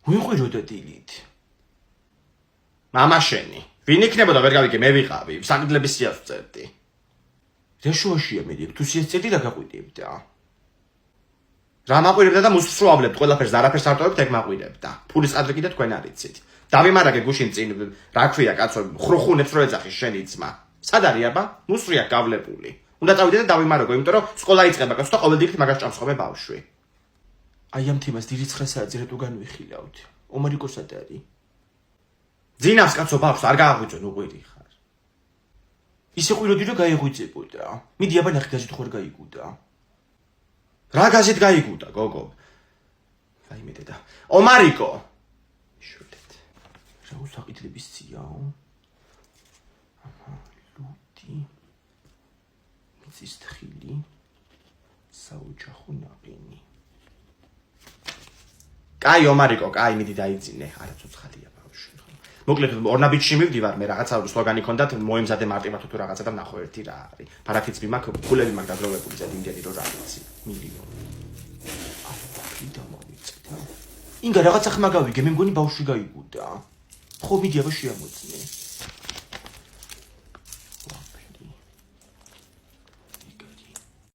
ვიყვიროდა დილით. მამა შენი, ვინ იქნებოდა ვერ გავიგე, მე ვიყავი, საგდლების სიას წერდი. რა შუაშია მე იქ, თუ სიას წერდი რა გაყვირებდა? რა მაყვირებდა და მუსწროავლებთ, ყველაფერს და არაფერს არ ტოვებთ, ეგ მაყვირებდა. ფულის ყადრი კიდე თქვენ არიცით. დავიმარაგე გუშინ წინ, რა ქვია კაცო, ხრუხუნებს რო ეძახის შენი ძმა. სად არის აბა? მუსრია გავლებული. უნდა წავიდე და დავიმარაგო, იმიტომ რომ სკოლა იწყება კაცო და ყოველდღიურად მაგას ჭამს ხოლმე ბავშვი. აი ამ თემას დიდი 9 საათზე რატო განვიხილავთ? ომარიკო სად არის? ძინავს კაცო ბავშვს არ გააღვიძონ უყვირი ხარ. ისე ყვიროდი რომ გაიღვიძებოდა. მიდი აბა ნახე გაზეთ ხوار გაიგუდა. რა გაზეთ გაიგუდა, გოგო? ვაიმე დედა. ომარიკო. შულეთ. რა უსაყიდლების ციაო? აჰა, ლუდი. მიწის თხილი. საოჯახო ნაყინი. კაი ომარიკო, კაი მიდი დაიძინე. არა ცოცხალია ბავშვი. მოკლედ ორნაბიჯში მივდივარ, მე რაღაცა სლოგანი ქონდათ, მოემზადე მარტივად თუ რაღაცა და ნახო ერთი რა არის. ფარაქიც მიმაქ, ფულები მაგ დაგროვებული ზედ იმდენი რომ რა ვიცი. მილიონი. აი და მოვიწდა. ინგა რაღაცა ხმა გავიგე, მე მგონი ბავშვი გაიგუდა. ხო მიდი აბა შეამოწმე.